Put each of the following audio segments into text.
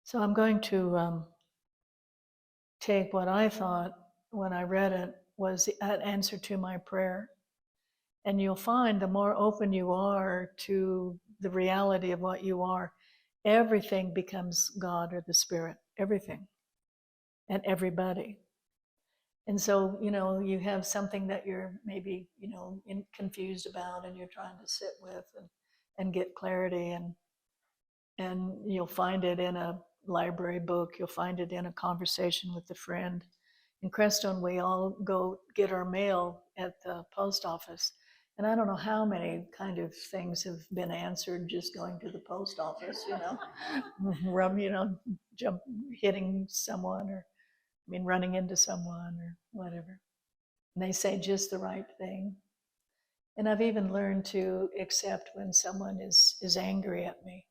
So I'm going to take what I thought when I read it was an answer to my prayer. And you'll find the more open you are to the reality of what you are, everything becomes God or the Spirit, everything and everybody. And so, you have something that you're maybe, confused about and you're trying to sit with and get clarity, and you'll find it in a library book, you'll find it in a conversation with a friend. In Creston, we all go get our mail at the post office. And I don't know how many kind of things have been answered just going to the post office, hitting someone, or running into someone or whatever. And they say just the right thing. And I've even learned to accept when someone is angry at me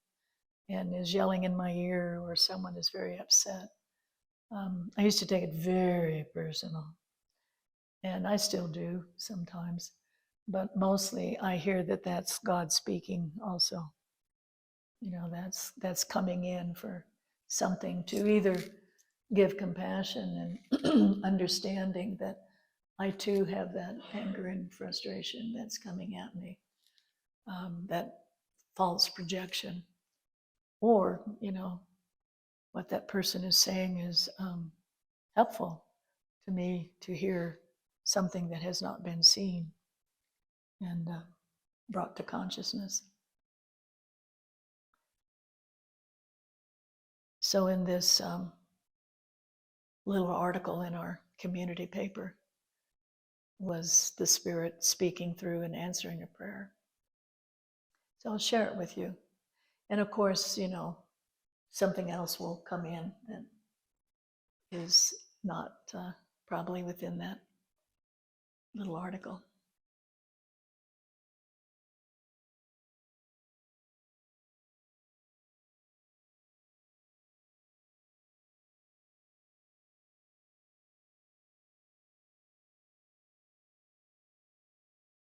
and is yelling in my ear, or someone is very upset. I used to take it very personal, and I still do sometimes, but mostly I hear that that's God speaking also. That's coming in for something to either give compassion and understanding that I too have that anger and frustration that's coming at me, that false projection, or what that person is saying is helpful to me to hear something that has not been seen and brought to consciousness. So in this little article in our community paper was the Spirit speaking through and answering a prayer. So I'll share it with you. And of course, something else will come in that is not probably within that little article.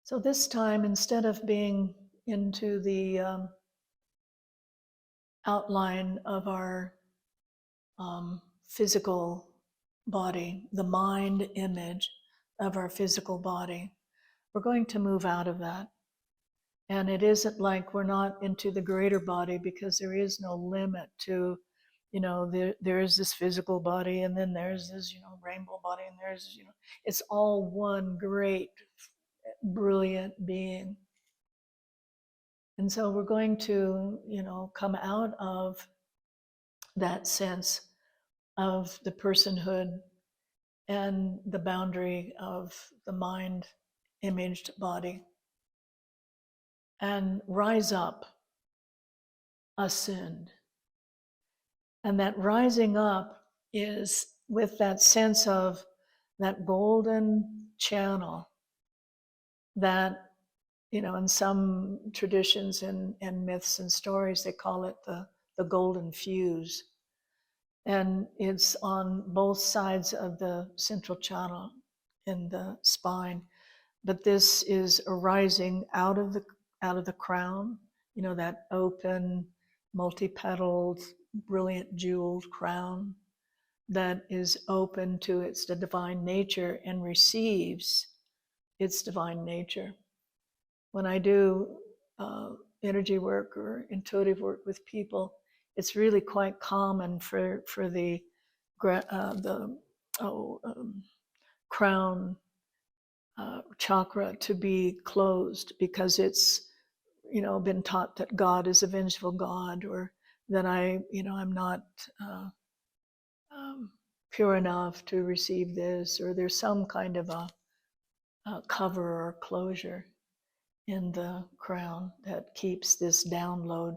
So this time, instead of being into the outline of our physical body, the mind image of our physical body, we're going to move out of that. And it isn't like we're not into the greater body, because there is no limit to, there is this physical body, and then there's this, rainbow body, and there's, it's all one great, brilliant being. And so we're going to, come out of that sense of the personhood and the boundary of the mind imaged body, and rise up, ascend. And that rising up is with that sense of that golden channel that, in some traditions and myths and stories, they call it the golden fuse. And it's on both sides of the central channel in the spine. But this is arising out of the crown, that open, multi-petaled, brilliant jeweled crown that is open to its divine nature and receives its divine nature. When I do energy work or intuitive work with people, it's really quite common for the crown chakra to be closed, because it's been taught that God is a vengeful God, or that I'm not pure enough to receive this, or there's some kind of a cover or closure in the crown that keeps this download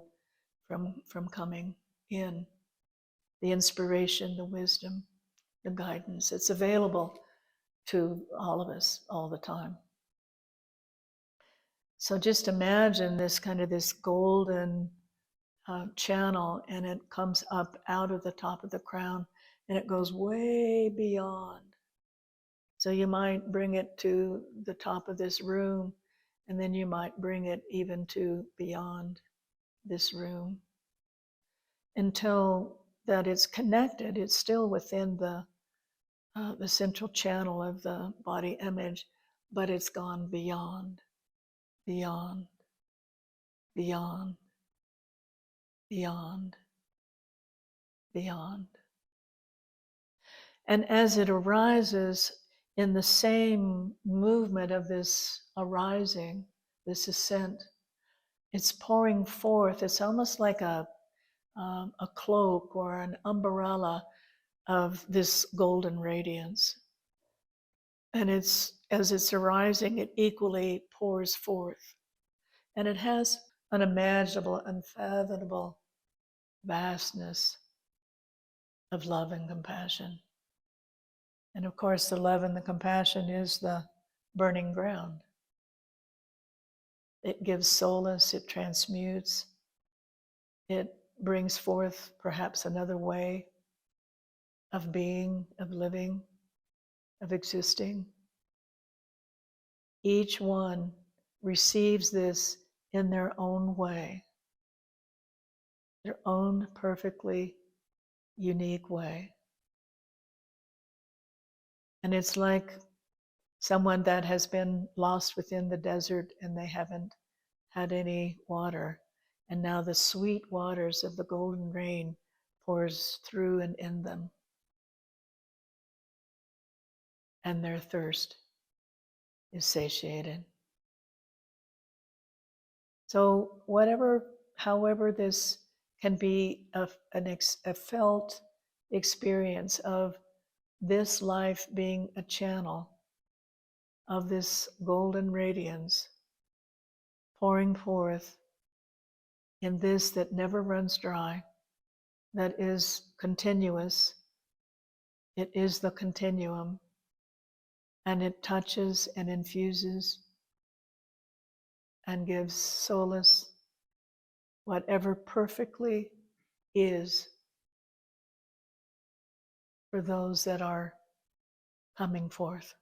from coming in. The inspiration, the wisdom, the guidance, it's available to all of us all the time. So just imagine this golden channel, and it comes up out of the top of the crown, and it goes way beyond. So you might bring it to the top of this room, and then you might bring it even to beyond this room, until that it's connected. It's still within the central channel of the body image, but it's gone beyond, beyond, beyond, beyond, beyond. And as it arises in the same movement of this arising, this ascent, it's pouring forth. It's almost like a cloak or an umbrella of this golden radiance. And it's, as it's arising, it equally pours forth. And it has unimaginable, unfathomable vastness of love and compassion. And of course, the love and the compassion is the burning ground. It gives solace, it transmutes, it brings forth perhaps another way of being, of living, of existing. Each one receives this in their own way, their own perfectly unique way. And it's like someone that has been lost within the desert and they haven't had any water. And now the sweet waters of the golden rain pours through and in them. And their thirst is satiated. So however this can be a felt experience of this life being a channel of this golden radiance pouring forth in this that never runs dry, that is continuous. It is the continuum, and it touches and infuses and gives solace, whatever perfectly is for those that are coming forth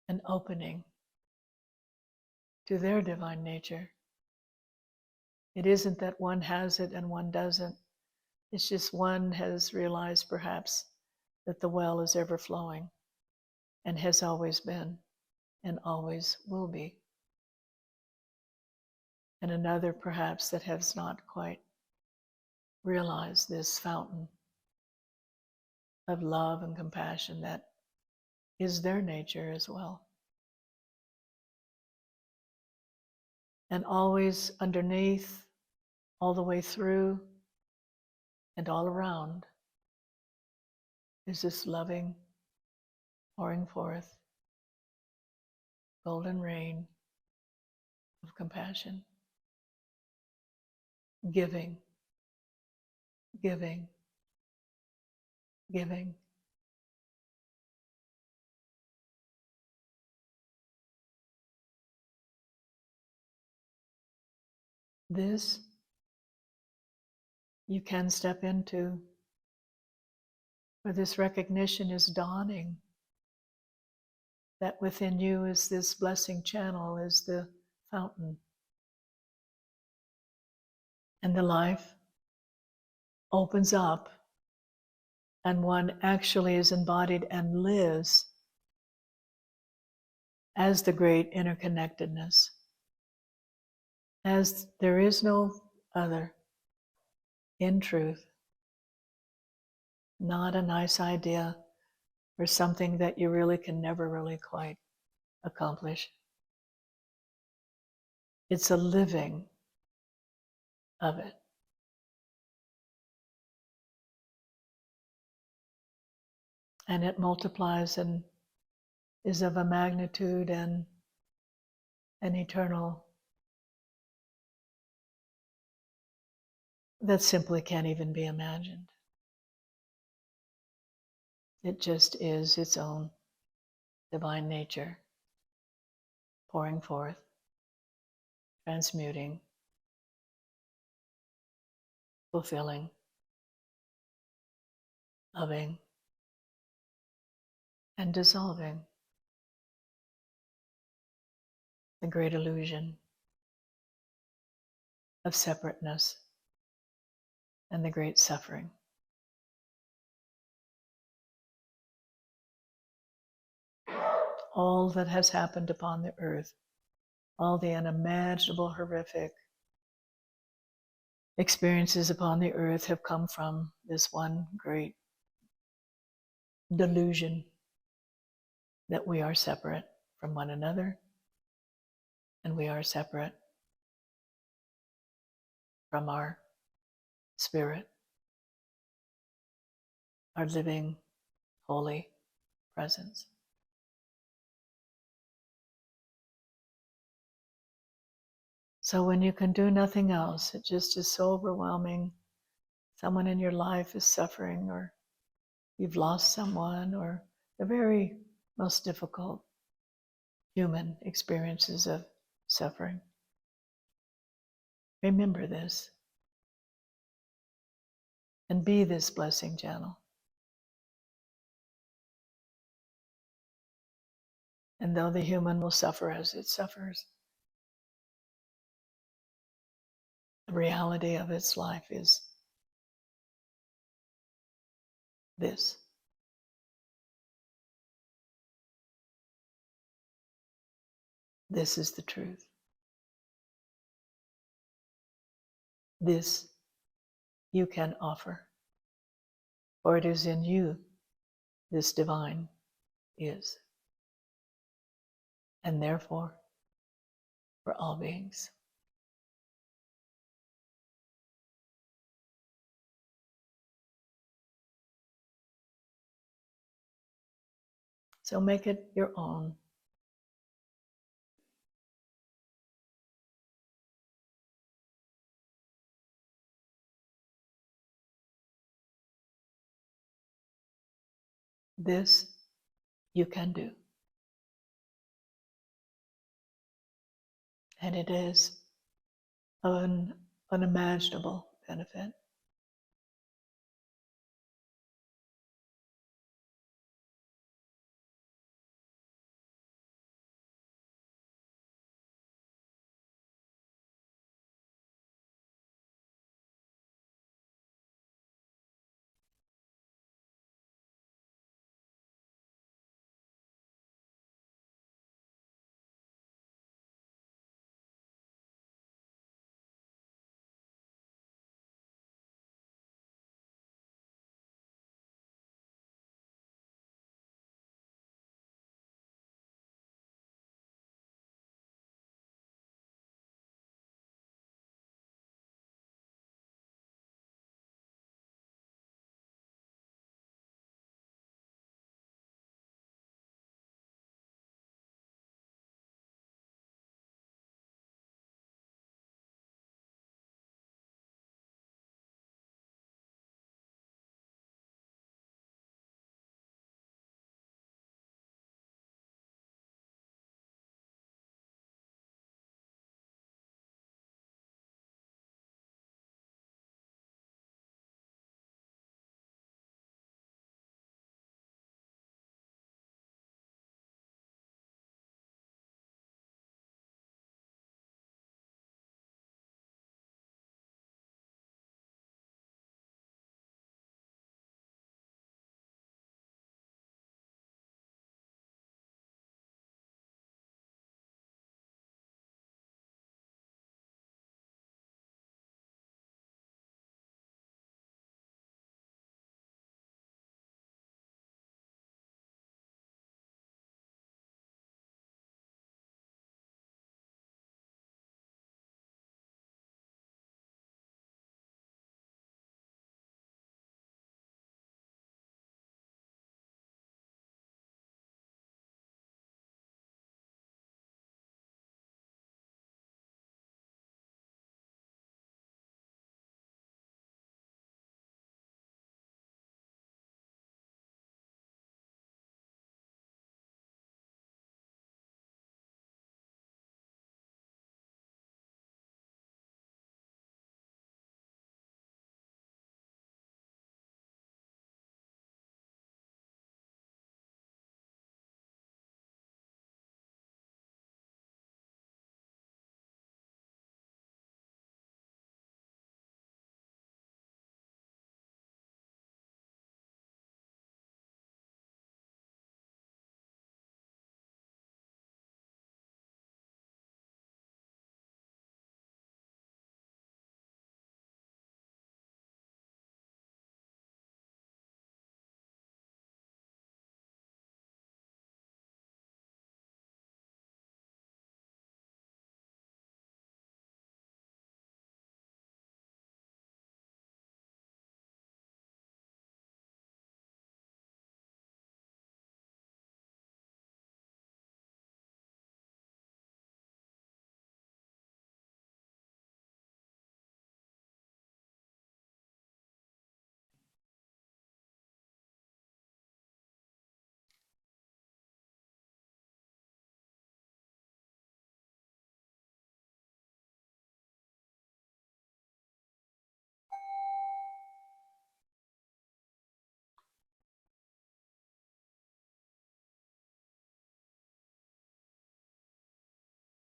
and opening to their divine nature. It isn't that one has it and one doesn't. It's just one has realized perhaps that the well is ever flowing and has always been and always will be. And another perhaps that has not quite realized this fountain of love and compassion that is their nature as well. And always underneath, all the way through, and all around is this loving, pouring forth, golden rain of compassion, giving, giving, giving. This you can step into, where this recognition is dawning that within you is this blessing channel, is the fountain. And the life opens up, and one actually is embodied and lives as the great interconnectedness, as there is no other, in truth, not a nice idea or something that you really can never really quite accomplish. It's a living of it. And it multiplies and is of a magnitude and an eternal that simply can't even be imagined. It just is its own divine nature, pouring forth, transmuting, fulfilling, loving, and dissolving the great illusion of separateness and the great suffering. All that has happened upon the earth, all the unimaginable horrific experiences upon the earth have come from this one great delusion that we are separate from one another and we are separate from our spirit, our living, holy presence. So when you can do nothing else, it just is so overwhelming. Someone in your life is suffering, or you've lost someone, or the very most difficult human experiences of suffering. Remember this and be this blessing channel. And though the human will suffer as it suffers, the reality of its life is this. This is the truth. This you can offer, for it is in you this divine is, and therefore for all beings. So make it your own. This you can do. And it is an unimaginable benefit.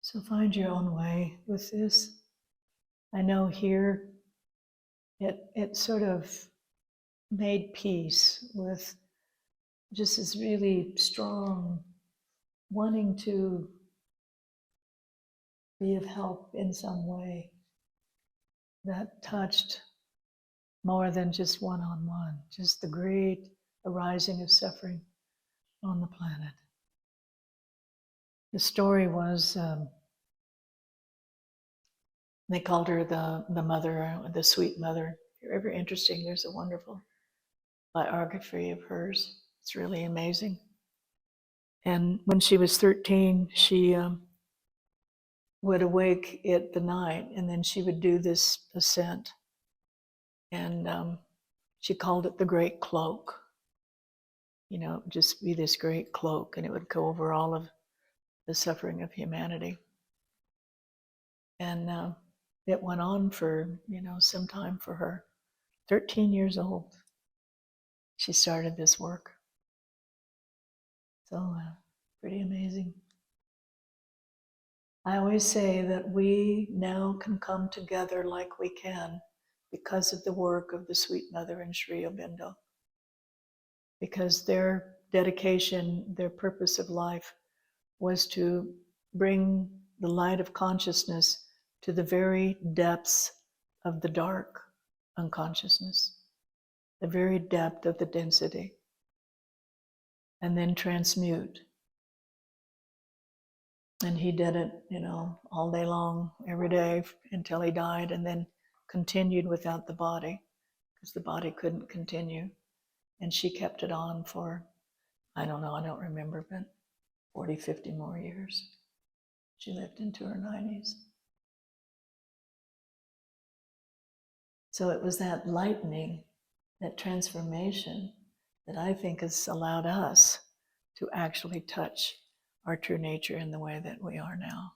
So find your own way with this. I know here it sort of made peace with just this really strong wanting to be of help in some way that touched more than just one-on-one, just the great arising of suffering on the planet. The story was, they called her the mother, the sweet mother. If you're ever interested, there's a wonderful biography of hers. It's really amazing. And when she was 13, she would awake at the night, and then she would do this ascent. And she called it the Great Cloak. You know, just be this great cloak, and it would go over all of the suffering of humanity. And it went on for, some time for her. 13 years old, she started this work. So pretty amazing. I always say that we now can come together like we can because of the work of the Sweet Mother and Sri Aurobindo. Because their dedication, their purpose of life was to bring the light of consciousness to the very depths of the dark unconsciousness, the very depth of the density, and then transmute. And he did it, all day long, every day until he died, and then continued without the body, because the body couldn't continue. And she kept it on for, I don't remember, but 40, 50 more years. She lived into her 90s. So it was that lightening, that transformation, that I think has allowed us to actually touch our true nature in the way that we are now.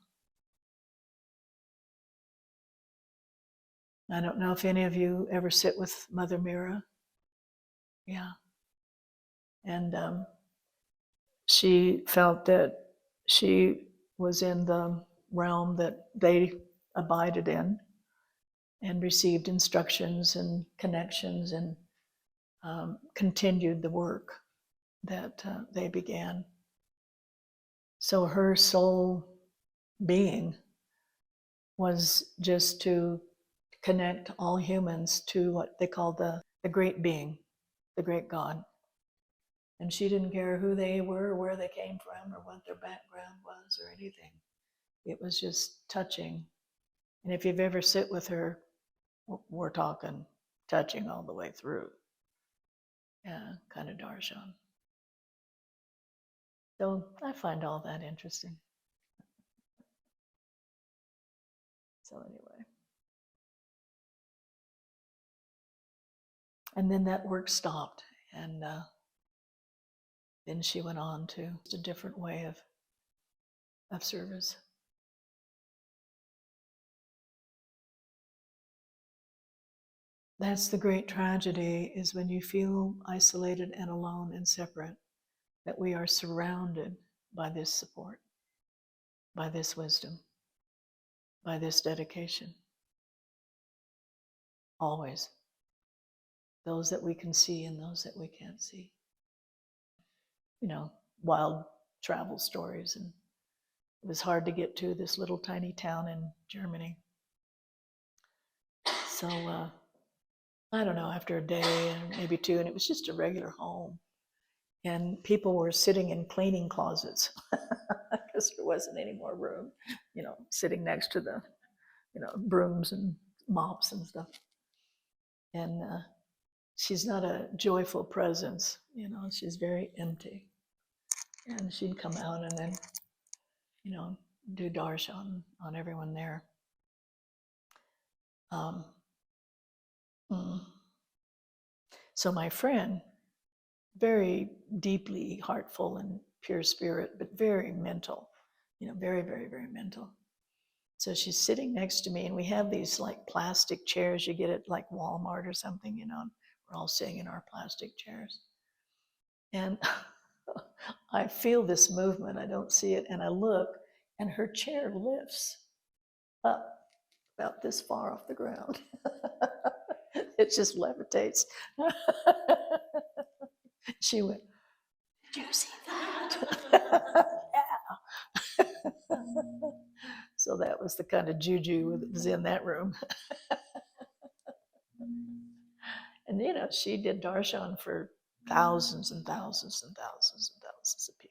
I don't know if any of you ever sit with Mother Mira. Yeah. And she felt that she was in the realm that they abided in, and received instructions and connections, and continued the work that they began. So her sole being was just to connect all humans to what they call the great being, the great God. And she didn't care who they were, or where they came from, or what their background was, or anything. It was just touching. And if you've ever sit with her, we're talking touching all the way through. Yeah, kind of darshan. So I find all that interesting. So anyway. And then that work stopped, and then she went on to a different way of service. That's the great tragedy, is when you feel isolated and alone and separate, that we are surrounded by this support, by this wisdom, by this dedication. Always. Those that we can see and those that we can't see. Wild travel stories. And it was hard to get to this little tiny town in Germany. So I don't know, after a day and maybe two, and it was just a regular home. And people were sitting in cleaning closets because there wasn't any more room, sitting next to the, brooms and mops and stuff. And she's not a joyful presence, she's very empty. And she'd come out and then, do darshan on everyone there. So my friend, very deeply heartful and pure spirit, but very mental, very, very, very mental. So she's sitting next to me, and we have these like plastic chairs you get at like Walmart or something, we're all sitting in our plastic chairs. And I feel this movement, I don't see it, and I look, and her chair lifts up about this far off the ground. It just levitates. She went, "Did you see that?" Yeah. So that was the kind of juju that was in that room. And, you know, she did darshan for thousands and thousands and thousands and thousands of people.